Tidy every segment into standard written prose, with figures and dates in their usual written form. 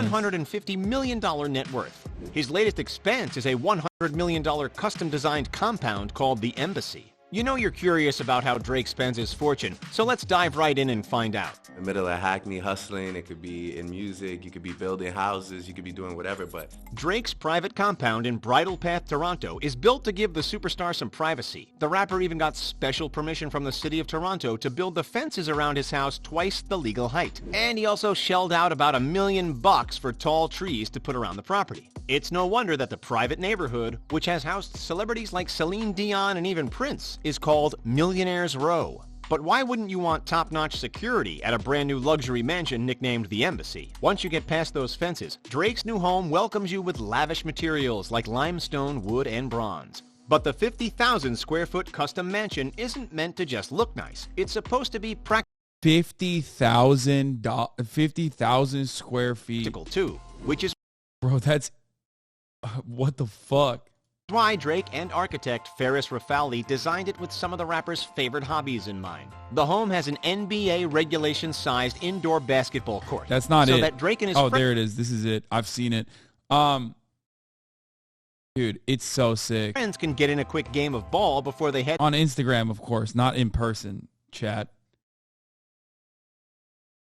$150 million net worth. His latest expense is a $100 million custom-designed compound called the Embassy. You know you're curious about how Drake spends his fortune, so let's dive right in and find out. In the middle of Hackney hustling, it could be in music, you could be building houses, you could be doing whatever, but... Drake's private compound in Bridle Path, Toronto is built to give the superstar some privacy. The rapper even got special permission from the city of Toronto to build the fences around his house twice the legal height. And he also shelled out about $1 million for tall trees to put around the property. It's no wonder that the private neighborhood, which has housed celebrities like Celine Dion and even Prince, is called Millionaire's Row. But why wouldn't you want top-notch security at a brand new luxury mansion nicknamed the Embassy? Once you get past those fences, Drake's new home welcomes you with lavish materials like limestone, wood, and bronze. But the 50,000 square foot custom mansion isn't meant to just look nice. It's supposed to be 50,000 square feet. Practical too, which is... Bro, that's... what the fuck? Why Drake and architect Ferris Rafali designed it with some of the rapper's favorite hobbies in mind. The home has an NBA regulation-sized indoor basketball court. That's not so it. That Drake and his there it is. This is it. I've seen it. Dude, it's so sick. Friends can get in a quick game of ball before they head on Instagram, of course, not in person. Chat.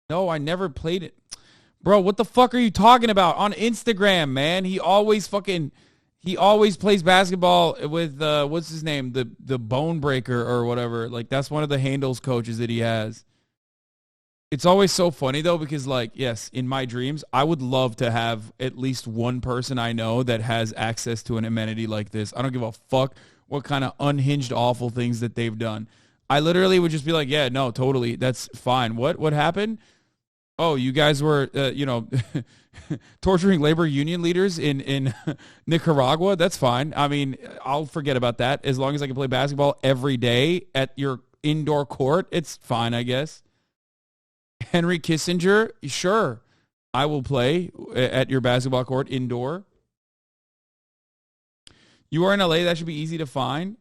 No, I never played it. Bro, what the fuck are you talking about? On Instagram, man. He always plays basketball with, what's his name? The Bone Breaker or whatever. Like, that's one of the handles coaches that he has. It's always so funny, though, because, like, yes, in my dreams, I would love to have at least one person I know that has access to an amenity like this. I don't give a fuck what kind of unhinged, awful things that they've done. I literally would just be like, yeah, no, totally. That's fine. What happened? Oh, you guys were, torturing labor union leaders in Nicaragua? That's fine. I mean, I'll forget about that. As long as I can play basketball every day at your indoor court, it's fine, I guess. Henry Kissinger, sure. I will play at your basketball court indoor. You are in LA, that should be easy to find.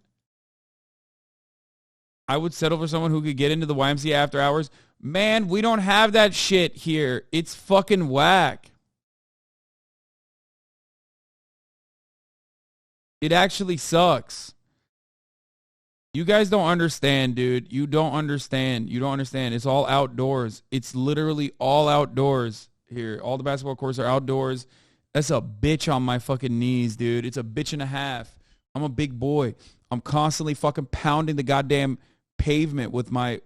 I would settle for someone who could get into the YMCA after hours. Man, we don't have that shit here. It's fucking whack. It actually sucks. You guys don't understand, dude. You don't understand. It's all outdoors. It's literally all outdoors here. All the basketball courts are outdoors. That's a bitch on my fucking knees, dude. It's a bitch and a half. I'm a big boy. I'm constantly fucking pounding the goddamn pavement with my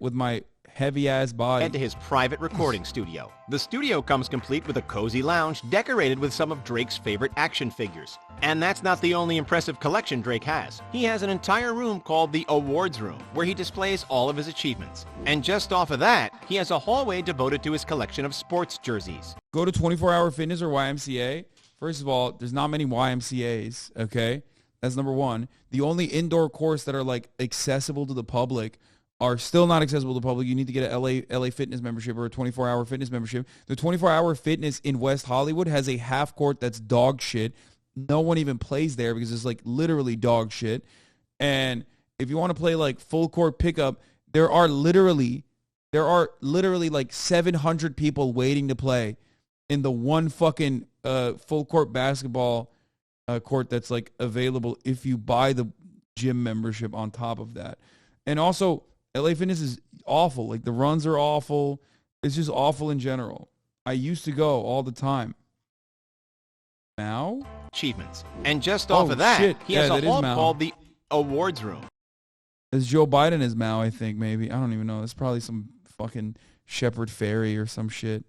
heavy-ass body. Head to his private recording studio. The studio comes complete with a cozy lounge decorated with some of Drake's favorite action figures. And that's not the only impressive collection Drake has. He has an entire room called the Awards Room, where he displays all of his achievements. And just off of that, he has a hallway devoted to his collection of sports jerseys. Go to 24 Hour Fitness or YMCA. First of all, there's not many YMCAs, okay? That's number one. The only indoor courts that are, like, accessible to the public are still not accessible to the public. You need to get an LA Fitness membership or a 24-hour fitness membership. The 24-hour fitness in West Hollywood has a half court that's dog shit. No one even plays there because it's like literally dog shit. And if you want to play like full court pickup, there are literally like 700 people waiting to play in the one fucking full court basketball court that's like available if you buy the gym membership on top of that. And also, LA Fitness is awful. Like, the runs are awful. It's just awful in general. I used to go all the time. Now? Achievements. And just off of that, he has a hall called the Awards Room. It's Joe Biden is Mao, I think, maybe. I don't even know. It's probably some fucking Shepherd Ferry or some shit.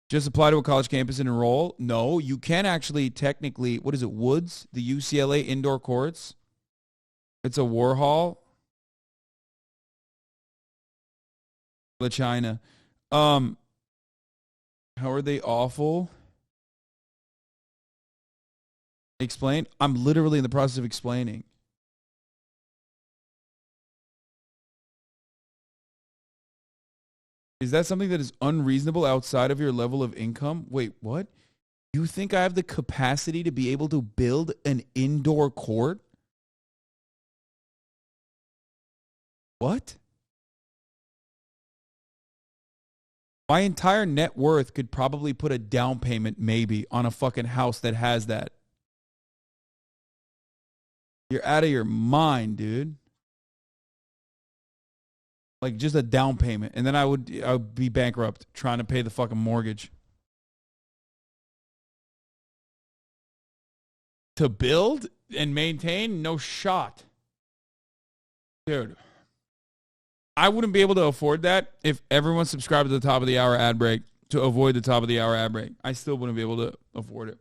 Just apply to a college campus and enroll? No, you can actually technically, what is it, Woods? The UCLA indoor courts? It's a Warhol. La China. How are they awful? Explain. I'm literally in the process of explaining. Is that something that is unreasonable outside of your level of income? Wait, what? You think I have the capacity to be able to build an indoor court? What? My entire net worth could probably put a down payment maybe on a fucking house that has that. You're out of your mind, dude. Like just a down payment. And then I would be bankrupt trying to pay the fucking mortgage. To build and maintain, no shot. Dude. I wouldn't be able to afford that if everyone subscribed to the top of the hour ad break to avoid the top of the hour ad break. I still wouldn't be able to afford it.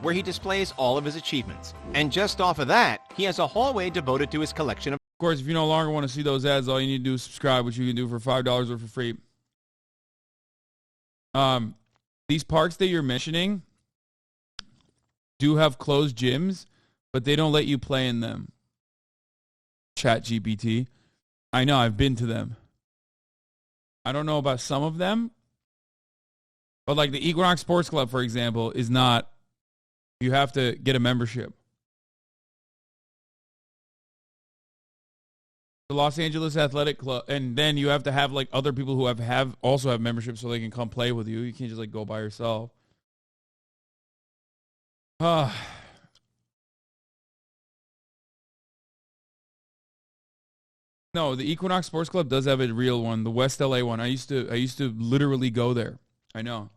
Where he displays all of his achievements. And just off of that, he has a hallway devoted to his collection of... Of course, if you no longer want to see those ads, all you need to do is subscribe, which you can do for $5 or for free. These parks that you're mentioning do have closed gyms, but they don't let you play in them. Chat GPT. I know, I've been to them. I don't know about some of them, but like the Equinox Sports Club, for example, is not, you have to get a membership. The Los Angeles Athletic Club, and then you have to have like other people who also have memberships so they can come play with you. You can't just like go by yourself. No, the Equinox Sports Club does have a real one, the West LA one. I used to literally go there. I know.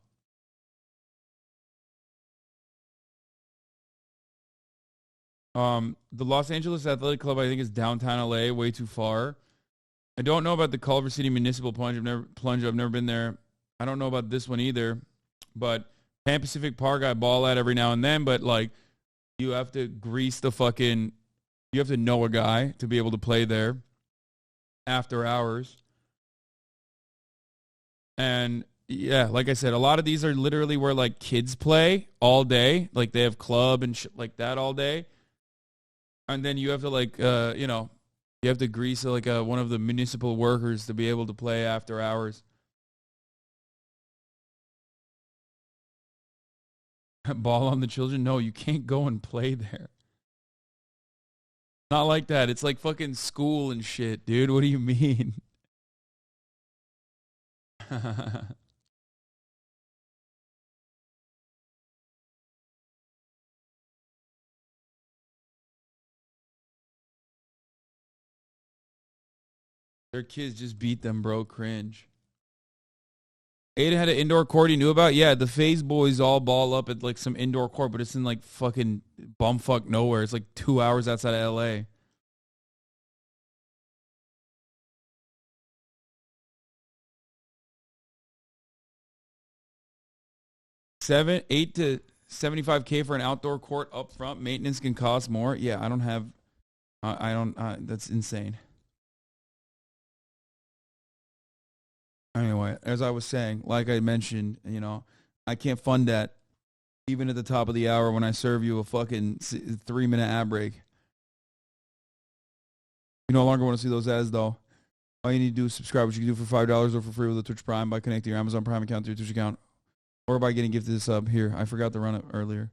The Los Angeles Athletic Club, I think, is downtown LA, way too far. I don't know about the Culver City Municipal Plunge. I've never been there. I don't know about this one either. But Pan Pacific Park, I ball at every now and then. But like, you have to you have to know a guy to be able to play there after hours. And yeah, like I said, a lot of these are literally where like kids play all day. Like they have club and shit like that all day. And then you have to like, you have to grease like one of the municipal workers to be able to play after hours. Ball on the children? No, you can't go and play there. Not like that. It's like fucking school and shit, dude. What do you mean? Their kids just beat them, bro. Cringe. Aiden had an indoor court he knew about. Yeah, the Phase boys all ball up at like some indoor court, but it's in like fucking bumfuck nowhere. It's like 2 hours outside of LA. $8 to $75K for an outdoor court up front. Maintenance can cost more. Yeah, I don't have. I don't. That's insane. Anyway, as I was saying, like I mentioned, I can't fund that even at the top of the hour when I serve you a fucking 3-minute ad break. You no longer want to see those ads, though. All you need to do is subscribe, which you can do for $5 or for free with a Twitch Prime by connecting your Amazon Prime account to your Twitch account or by getting gifted a sub. Here, I forgot to run it earlier.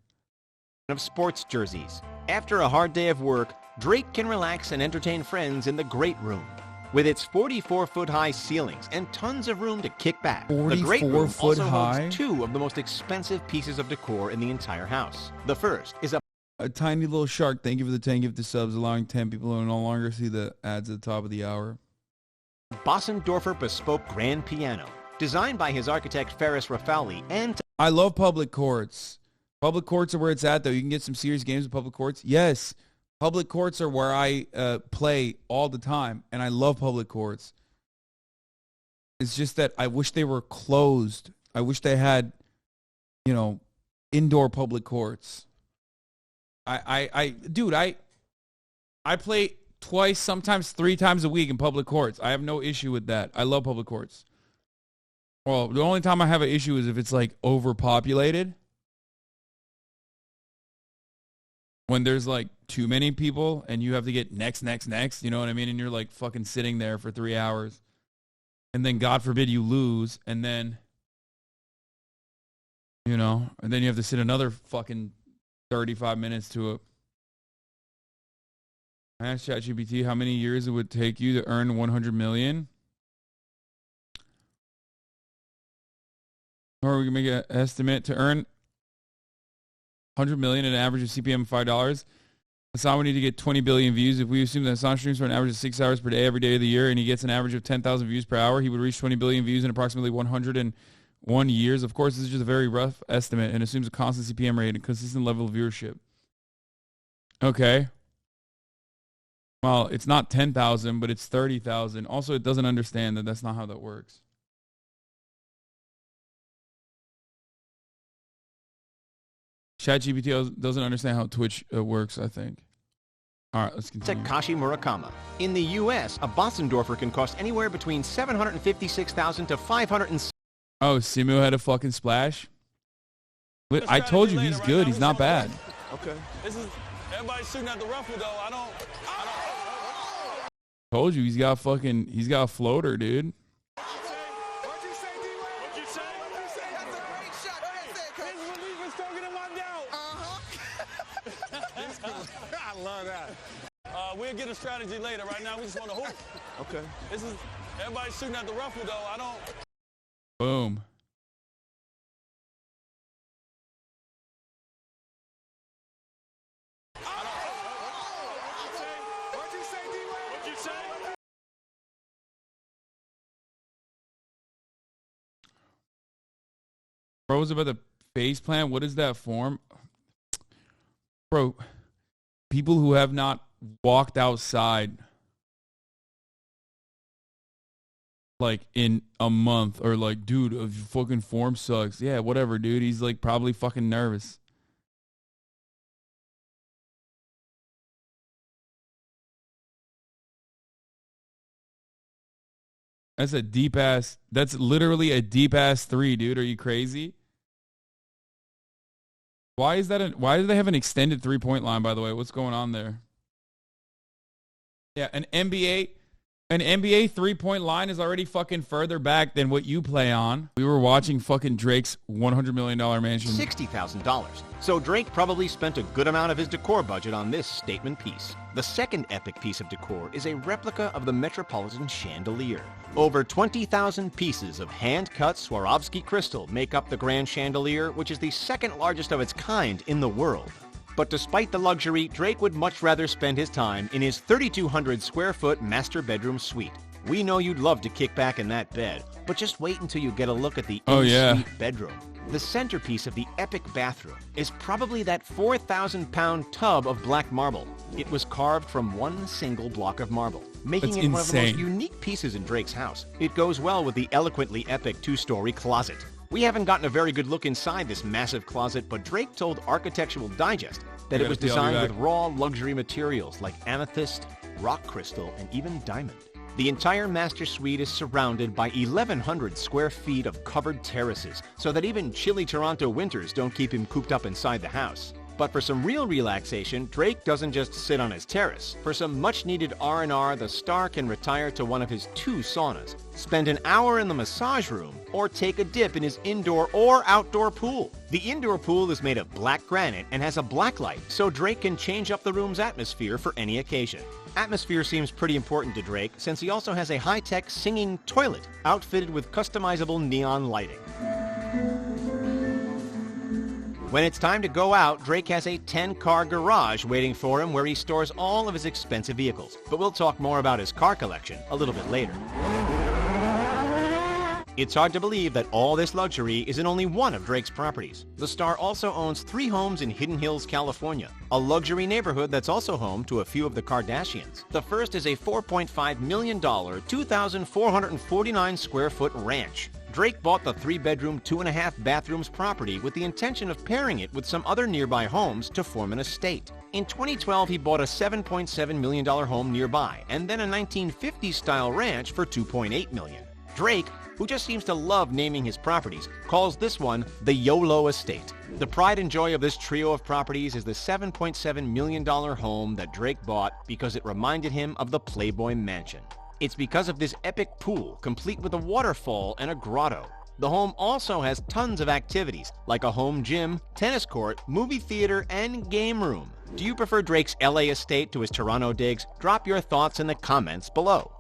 Of sports jerseys. After a hard day of work, Drake can relax and entertain friends in the Great Room. With its 44-foot-high ceilings and tons of room to kick back, the Great Room also holds 2 of the most expensive pieces of decor in the entire house. The first is a tiny little shark. Thank you for the 10 gifted subs, allowing 10 people to no longer see the ads at the top of the hour. Bossendorfer Bespoke Grand Piano, designed by his architect Ferris Raffaelli and... I love public courts. Public courts are where it's at, though. You can get some serious games in public courts. Yes. Public courts are where I play all the time, and I love public courts. It's just that I wish they were closed. I wish they had, indoor public courts. Dude, I play twice, sometimes 3 times a week in public courts. I have no issue with that. I love public courts. Well, the only time I have an issue is if it's like overpopulated. When there's like too many people and you have to get next, you know what I mean? And you're like fucking sitting there for 3 hours. And then God forbid you lose. And then, and then you have to sit another fucking 35 minutes to it. I asked ChatGPT how many years it would take you to earn 100 million. Or we can make an estimate to earn 100 million at an average of CPM of $5. Hasan would need to get 20 billion views. If we assume that Hasan streams for an average of 6 hours per day every day of the year and he gets an average of 10,000 views per hour, he would reach 20 billion views in approximately 101 years. Of course, this is just a very rough estimate and assumes a constant CPM rate and consistent level of viewership. Okay. Well, it's not 10,000, but it's 30,000. Also, it doesn't understand that that's not how that works. ChatGPT doesn't understand how Twitch works, I think. All right, let's continue. Takashi Murakama. In the U.S., a Bossendorfer can cost anywhere between $756,000 to $500,000. Oh, Simu had a fucking splash? I told you he's good. He's not bad. Okay. This is everybody's shooting at the ruffle though. I don't. Told you he's got a floater, dude. What'd you say, D-Wade? What'd you say? That's a great shot. His relief is talking in my doubt. I love that. We'll get a strategy later. Right now, we just want to hoop. Okay. This is everybody's shooting at the ruffle though. I don't. Boom. What'd you say, D-Wade? What'd you say? Bro was about the face plant. What is that form? Bro, people who have not walked outside like in a month are like, dude, your fucking form sucks. Yeah, whatever, dude. He's like probably fucking nervous. That's a deep ass. That's literally a deep ass three, dude. Are you crazy? Why is that? Why do they have an extended 3-point line? By the way, what's going on there? Yeah, an NBA 3-point line is already fucking further back than what you play on. We were watching fucking Drake's $100 million mansion. $60,000. So Drake probably spent a good amount of his decor budget on this statement piece. The second epic piece of decor is a replica of the Metropolitan chandelier. Over 20,000 pieces of hand-cut Swarovski crystal make up the grand chandelier, which is the second largest of its kind in the world. But despite the luxury, Drake would much rather spend his time in his 3,200 square foot master bedroom suite. We know you'd love to kick back in that bed, but just wait until you get a look at the in-suite bedroom. The centerpiece of the epic bathroom is probably that 4,000-pound tub of black marble. It was carved from one single block of marble, making it one of the most unique pieces in Drake's house. It goes well with the eloquently epic 2-story closet. We haven't gotten a very good look inside this massive closet, but Drake told Architectural Digest that it was designed with raw luxury materials like amethyst, rock crystal, and even diamond. The entire master suite is surrounded by 1,100 square feet of covered terraces, so that even chilly Toronto winters don't keep him cooped up inside the house. But for some real relaxation, Drake doesn't just sit on his terrace. For some much-needed R&R, the star can retire to one of his 2 saunas, spend an hour in the massage room, or take a dip in his indoor or outdoor pool. The indoor pool is made of black granite and has a black light, so Drake can change up the room's atmosphere for any occasion. Atmosphere seems pretty important to Drake, since he also has a high-tech singing toilet outfitted with customizable neon lighting. When it's time to go out, Drake has a 10-car garage waiting for him where he stores all of his expensive vehicles. But we'll talk more about his car collection a little bit later. It's hard to believe that all this luxury is in only one of Drake's properties. The star also owns 3 homes in Hidden Hills, California, a luxury neighborhood that's also home to a few of the Kardashians. The first is a $4.5 million, 2,449 square foot ranch. Drake bought the 3-bedroom, 2.5 bathrooms property with the intention of pairing it with some other nearby homes to form an estate. In 2012, he bought a $7.7 million home nearby, and then a 1950s-style ranch for $2.8 million. Drake, who just seems to love naming his properties, calls this one the YOLO Estate. The pride and joy of this trio of properties is the $7.7 million home that Drake bought because it reminded him of the Playboy Mansion. It's because of this epic pool, complete with a waterfall and a grotto. The home also has tons of activities, like a home gym, tennis court, movie theater, and game room. Do you prefer Drake's LA estate to his Toronto digs? Drop your thoughts in the comments below.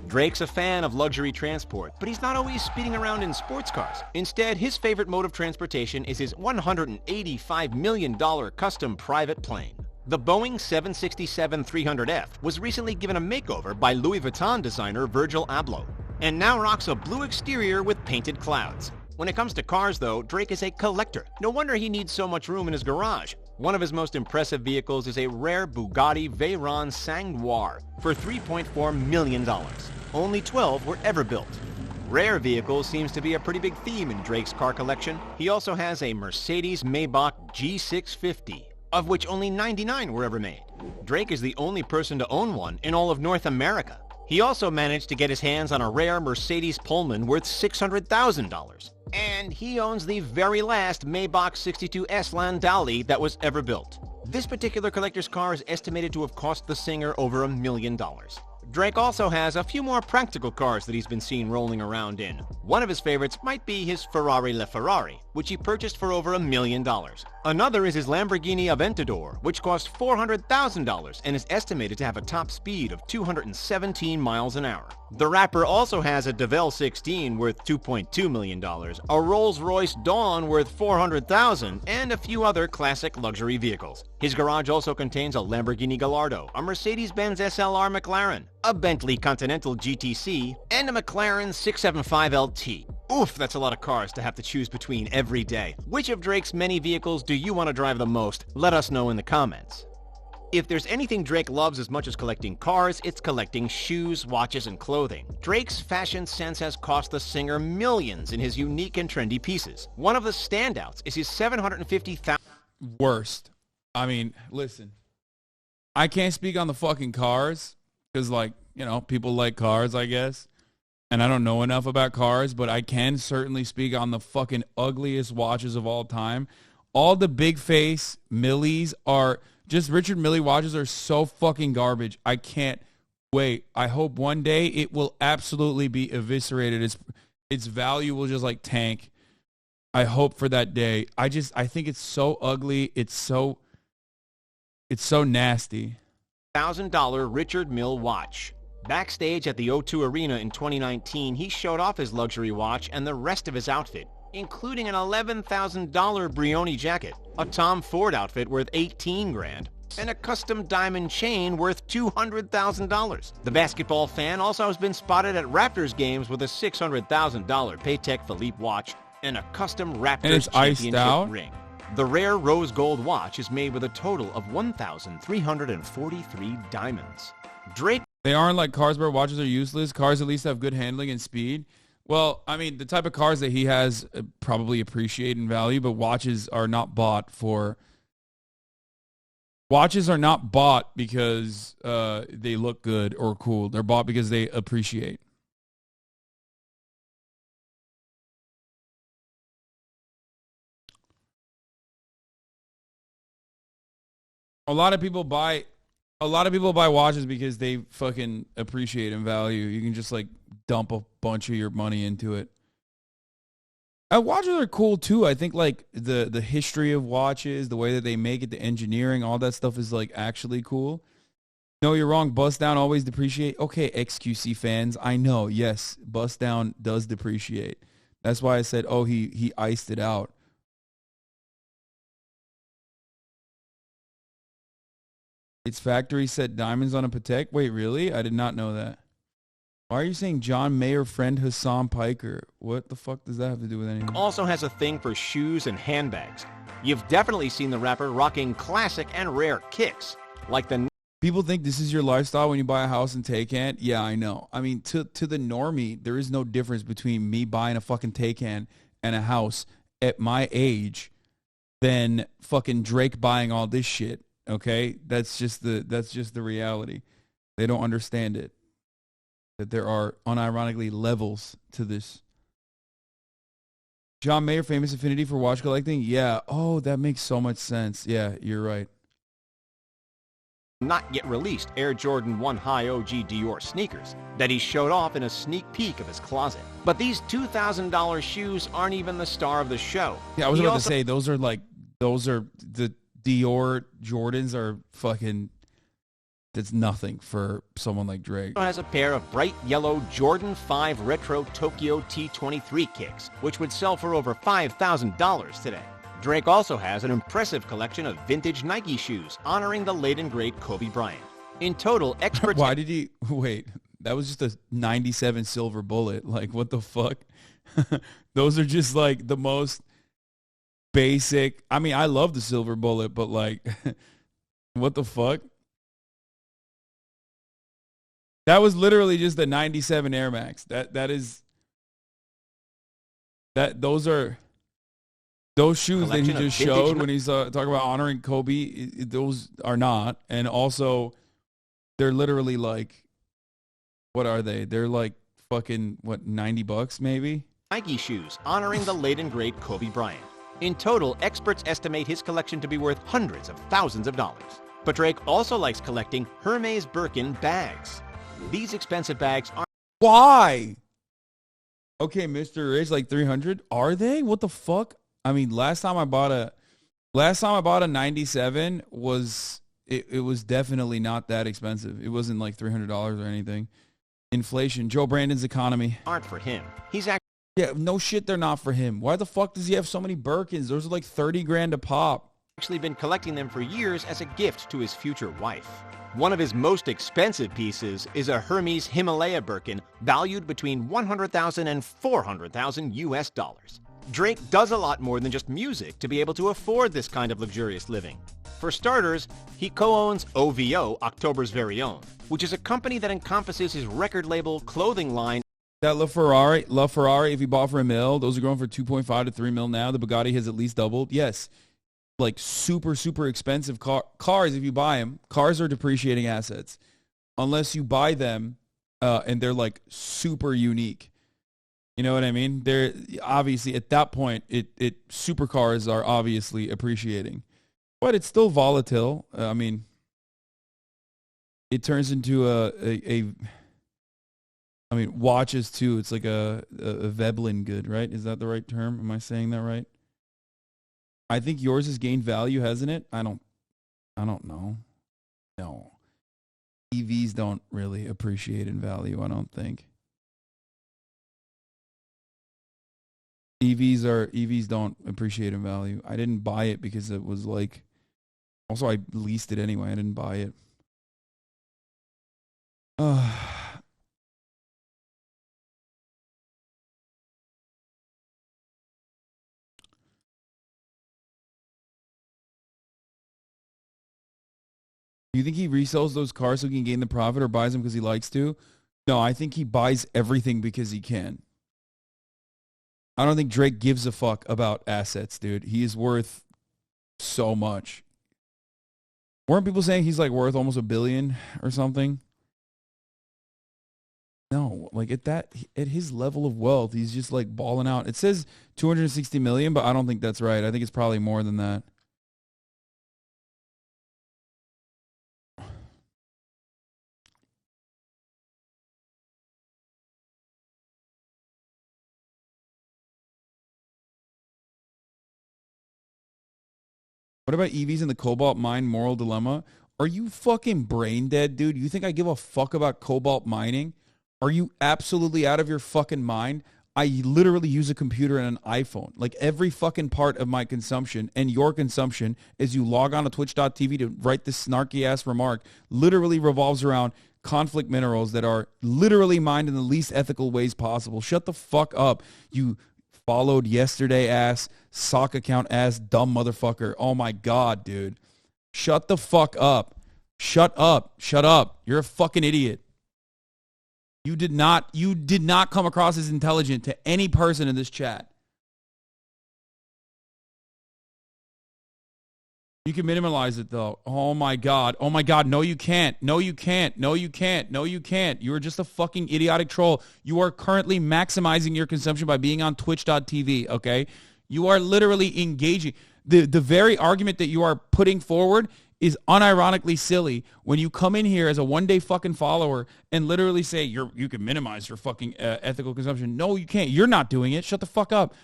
Drake's a fan of luxury transport, but he's not always speeding around in sports cars. Instead, his favorite mode of transportation is his $185 million custom private plane. The Boeing 767-300F was recently given a makeover by Louis Vuitton designer Virgil Abloh, and now rocks a blue exterior with painted clouds. When it comes to cars, though, Drake is a collector. No wonder he needs so much room in his garage. One of his most impressive vehicles is a rare Bugatti Veyron Sang-Noir for $3.4 million. Only 12 were ever built. Rare vehicles seems to be a pretty big theme in Drake's car collection. He also has a Mercedes-Maybach G650, of which only 99 were ever made. Drake is the only person to own one in all of North America. He also managed to get his hands on a rare Mercedes Pullman worth $600,000. And he owns the very last Maybach 62S Landaulet that was ever built. This particular collector's car is estimated to have cost the singer over $1 million. Drake also has a few more practical cars that he's been seen rolling around in. One of his favorites might be his Ferrari LaFerrari, which he purchased for over $1 million. Another is his Lamborghini Aventador, which cost $400,000 and is estimated to have a top speed of 217 miles an hour. The rapper also has a DeVille 16 worth $2.2 million, a Rolls-Royce Dawn worth $400,000, and a few other classic luxury vehicles. His garage also contains a Lamborghini Gallardo, a Mercedes-Benz SLR McLaren, a Bentley Continental GTC, and a McLaren 675 LT. Oof, that's a lot of cars to have to choose between every day. Which of Drake's many vehicles do you want to drive the most? Let us know in the comments. If there's anything Drake loves as much as collecting cars, it's collecting shoes, watches, and clothing. Drake's fashion sense has cost the singer millions in his unique and trendy pieces. One of the standouts is his $750,000... Worst. I mean, listen. I can't speak on the fucking cars because, like, you know, people like cars, I guess. And I don't know enough about cars, but I can certainly speak on the fucking ugliest watches of all time. All the big face Millies are... Just Richard Mille watches are so fucking garbage. I can't wait. I hope one day it will absolutely be eviscerated. Its value will just like tank. I hope for that day. I think it's so ugly. It's so nasty. $1,000 Richard Mille watch. Backstage at the O2 Arena in 2019, he showed off his luxury watch and the rest of his outfit, including an $11,000 Brioni jacket, a Tom Ford outfit worth $18 grand, and a custom diamond chain worth $200,000. The basketball fan also has been spotted at Raptors games with a $600,000 Patek Philippe watch and a custom Raptors championship ring. The rare rose gold watch is made with a total of 1,343 diamonds. Drake... They aren't like cars where watches are useless. Cars at least have good handling and speed. Well, I mean, the type of cars that he has probably appreciate in value, but watches are not bought because they look good or cool. They're bought because they appreciate. A lot of people buy watches because they fucking appreciate and value. You can just like dump a bunch of your money into it. Watches are cool too. I think like the history of watches, the way that they make it, the engineering, all that stuff is like actually cool. No, you're wrong. Bust down always depreciate. Okay, XQC fans, I know. Yes, bust down does depreciate. That's why I said, oh, he iced it out. It's factory set diamonds on a Patek. Wait, really? I did not know that. Why are you saying John Mayer friend Hasan Piker? What the fuck does that have to do with anything? Also has a thing for shoes and handbags. You've definitely seen the rapper rocking classic and rare kicks, like the... People think this is your lifestyle when you buy a house in Taycan. Yeah, I know. I mean, to the normie, there is no difference between me buying a fucking Taycan and a house at my age than fucking Drake buying all this shit. Okay, that's just the reality. They don't understand it. That there are unironically levels to this. John Mayer, famous affinity for watch collecting. Yeah. Oh, that makes so much sense. Yeah, you're right. Not yet released Air Jordan 1 High OG Dior sneakers that he showed off in a sneak peek of his closet. But these $2,000 shoes aren't even the star of the show. Yeah, I was about to say those are the Dior Jordans are fucking That's nothing for someone like Drake. Has a pair of bright yellow Jordan 5 Retro Tokyo T23 kicks, which would sell for over $5,000 today. Drake also has an impressive collection of vintage Nike shoes honoring the late and great Kobe Bryant. In total, experts... Why did he... Wait, that was just a 97 silver bullet. Like, what the fuck? Those are just like the most basic... I mean, I love the silver bullet, but like, what the fuck? That was literally just a 97 Air Max. Those shoes that he just showed when he's talking about honoring Kobe, those are not. And also, they're literally like, what are they? They're like fucking, what, $90 maybe? Nike shoes honoring the late and great Kobe Bryant. In total, experts estimate his collection to be worth hundreds of thousands of dollars. But Drake also likes collecting Hermes Birkin bags. These expensive bags are... Why? Okay, Mr. Rich, like 300. Are they? What the fuck? I mean, last time I bought a 97 was it was definitely not that expensive. It wasn't like $300 or anything. Inflation. Joe Brandon's economy. Aren't for him. He's actually... Yeah, no shit, they're not for him. Why the fuck does he have so many Birkins? Those are like 30 grand a pop. Actually been collecting them for years as a gift to his future wife. One of his most expensive pieces is a Hermes Himalaya Birkin valued between $100,000 and $400,000 US dollars. Drake does a lot more than just music to be able to afford this kind of luxurious living. For starters, he co-owns OVO, October's Very Own, which is a company that encompasses his record label, clothing line. That LaFerrari, if he bought for $1 million, those are going for 2.5 to 3 mil now. The Bugatti has at least doubled. Yes. Like super, super expensive cars, if you buy them, cars are depreciating assets. Unless you buy them and they're like super unique. You know what I mean? They're obviously at that point, supercars are obviously appreciating. But it's still volatile. I mean, it turns into I mean, watches too. It's like a Veblen good, right? Is that the right term? Am I saying that right? I think yours has gained value, hasn't it? I don't know. No. EVs don't really appreciate in value, I don't think. EVs don't appreciate in value. I didn't buy it because it was like, also I leased it anyway. I didn't buy it. Do you think he resells those cars so he can gain the profit or buys them because he likes to? No, I think he buys everything because he can. I don't think Drake gives a fuck about assets, dude. He is worth so much. Weren't people saying he's like worth almost $1 billion or something? No, like at his level of wealth, he's just like balling out. It says 260 million, but I don't think that's right. I think it's probably more than that. What about EVs and the cobalt mine moral dilemma? Are you fucking brain dead, dude? You think I give a fuck about cobalt mining? Are you absolutely out of your fucking mind? I literally use a computer and an iPhone. Like every fucking part of my consumption and your consumption as you log on to twitch.tv to write this snarky ass remark literally revolves around conflict minerals that are literally mined in the least ethical ways possible. Shut the fuck up, you followed yesterday ass, sock account ass, dumb motherfucker. Oh my God, dude. Shut the fuck up. Shut up. Shut up. You're a fucking idiot. You did not come across as intelligent to any person in this chat. You can minimalize it though. Oh my God. Oh my God. No, you can't. No, you can't. No, you can't. No, you can't. You are just a fucking idiotic troll. You are currently maximizing your consumption by being on twitch.tv, okay? You are literally engaging. The very argument that you are putting forward is unironically silly when you come in here as a one-day fucking follower and literally say you can minimize your fucking ethical consumption. No, you can't. You're not doing it. Shut the fuck up.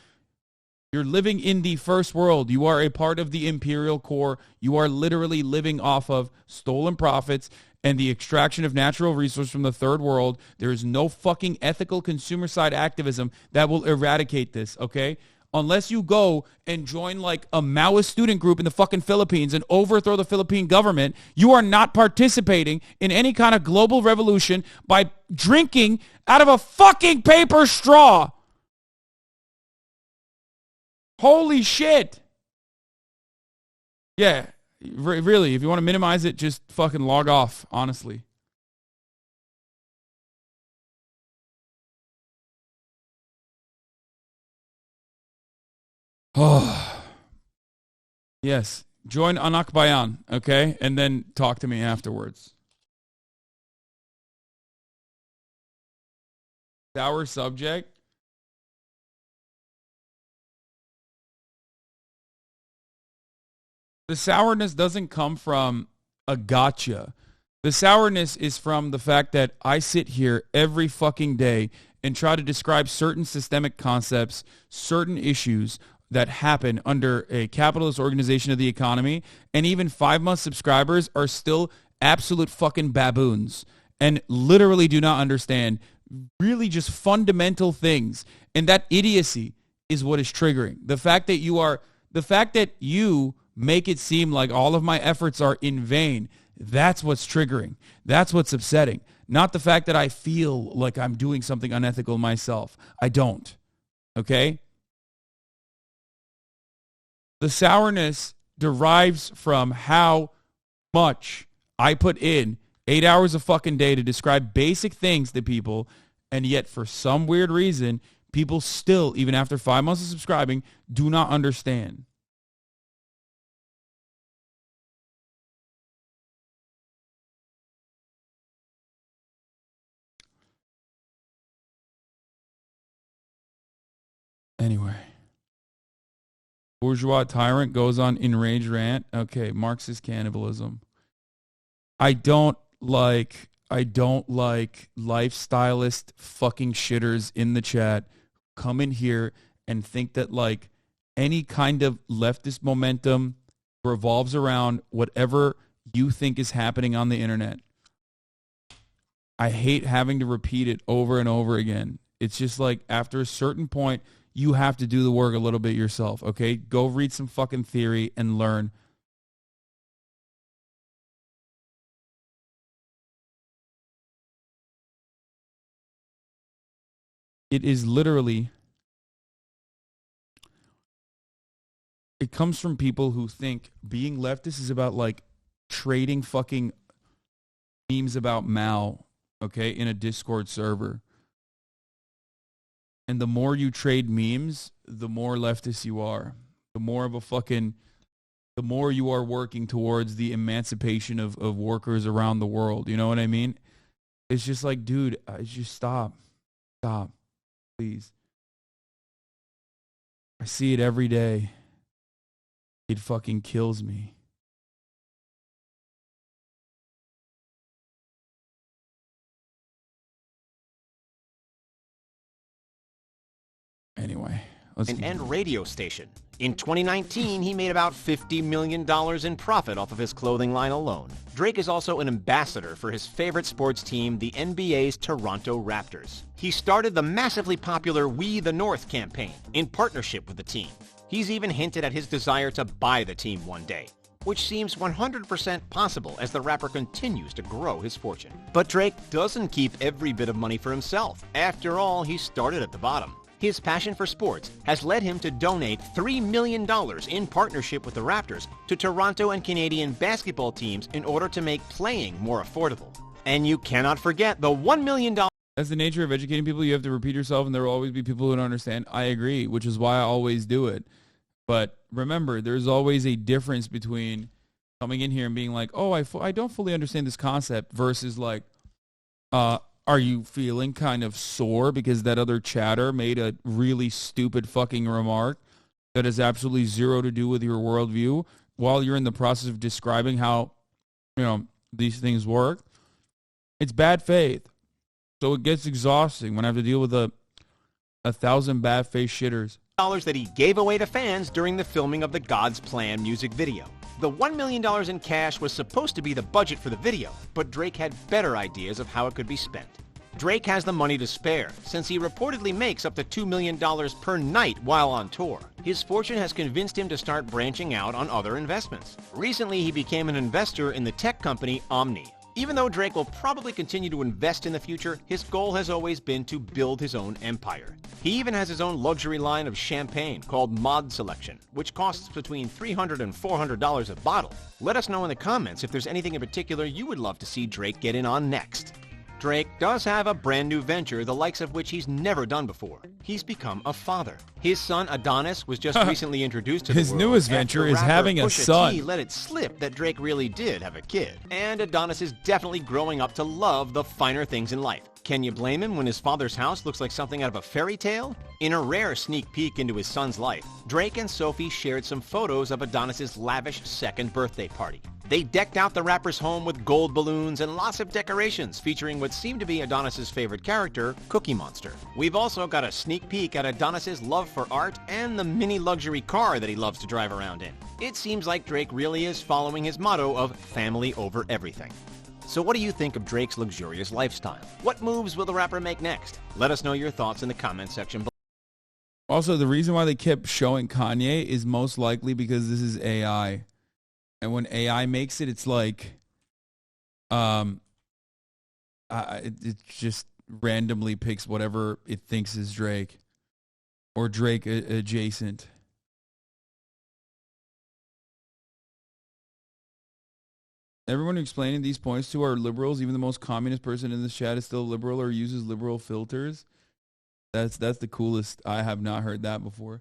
You're living in the first world. You are a part of the imperial core. You are literally living off of stolen profits and the extraction of natural resources from the third world. There is no fucking ethical consumer side activism that will eradicate this, okay? Unless you go and join like a Maoist student group in the fucking Philippines and overthrow the Philippine government, you are not participating in any kind of global revolution by drinking out of a fucking paper straw. Holy shit. Yeah, really, if you want to minimize it, just fucking log off, honestly. Oh. Yes, join Anak Bayan, okay? And then talk to me afterwards. Sour subject. The sourness doesn't come from a gotcha. The sourness is from the fact that I sit here every fucking day and try to describe certain systemic concepts, certain issues that happen under a capitalist organization of the economy, and even 5-month subscribers are still absolute fucking baboons and literally do not understand really just fundamental things. And that idiocy is what is triggering. The fact that you make it seem like all of my efforts are in vain, that's what's triggering. That's what's upsetting. Not the fact that I feel like I'm doing something unethical myself. I don't. Okay? The sourness derives from how much I put in 8 hours a fucking day to describe basic things to people, and yet for some weird reason, people still, even after 5 months of subscribing, do not understand. Anyway. Bourgeois tyrant goes on enraged rant. Okay, Marxist cannibalism. I don't like lifestylist fucking shitters in the chat who come in here and think that like any kind of leftist momentum revolves around whatever you think is happening on the internet. I hate having to repeat it over and over again. It's just like after a certain point, you have to do the work a little bit yourself, okay? Go read some fucking theory and learn. It is literally, it comes from people who think being leftist is about like trading fucking memes about Mao, okay, in a Discord server. And the more you trade memes, the more leftist you are. The more you are working towards the emancipation of workers around the world. You know what I mean? It's just like, dude, just stop. Stop. Please. I see it every day. It fucking kills me. Anyway, an end radio station. In 2019, he made about $50 million in profit off of his clothing line alone. Drake is also an ambassador for his favorite sports team, the NBA's Toronto Raptors. He started the massively popular We the North campaign in partnership with the team. He's even hinted at his desire to buy the team one day, which seems 100% possible as the rapper continues to grow his fortune. But Drake doesn't keep every bit of money for himself. After all, he started at the bottom. His passion for sports has led him to donate $3 million in partnership with the Raptors to Toronto and Canadian basketball teams in order to make playing more affordable. And you cannot forget the $1 million. That's the nature of educating people. You have to repeat yourself, and there will always be people who don't understand. I agree, which is why I always do it. But remember, there's always a difference between coming in here and being like, oh, I don't fully understand this concept versus like, are you feeling kind of sore because that other chatter made a really stupid fucking remark that has absolutely zero to do with your worldview while you're in the process of describing how, these things work? It's bad faith. So it gets exhausting when I have to deal with a 1,000 bad faith shitters. That he gave away to fans during the filming of the God's Plan music video. The $1 million in cash was supposed to be the budget for the video, but Drake had better ideas of how it could be spent. Drake has the money to spare, since he reportedly makes up to $2 million per night while on tour. His fortune has convinced him to start branching out on other investments. Recently, he became an investor in the tech company Omni. Even though Drake will probably continue to invest in the future, his goal has always been to build his own empire. He even has his own luxury line of champagne called Mod Selection, which costs between $300 and $400 a bottle. Let us know in the comments if there's anything in particular you would love to see Drake get in on next. Drake does have a brand new venture, the likes of which he's never done before. He's become a father. His son Adonis was just recently introduced to the His world. newest venture after is rapper having a Pusha son. T let it slip that Drake really did have a kid. And Adonis is definitely growing up to love the finer things in life. Can you blame him when his father's house looks like something out of a fairy tale? In a rare sneak peek into his son's life, Drake and Sophie shared some photos of Adonis's lavish second birthday party. They decked out the rapper's home with gold balloons and lots of decorations featuring what seemed to be Adonis's favorite character, Cookie Monster. We've also got a sneak peek at Adonis's love for art and the mini luxury car that he loves to drive around in. It seems like Drake really is following his motto of family over everything. So what do you think of Drake's luxurious lifestyle? What moves will the rapper make next? Let us know your thoughts in the comment section below. Also, the reason why they kept showing Kanye is most likely because this is AI. And when AI makes it, it's like, it just randomly picks whatever it thinks is Drake or Drake adjacent. Everyone explaining these points to are liberals. Even the most communist person in this chat is still liberal or uses liberal filters. That's the coolest. I have not heard that before.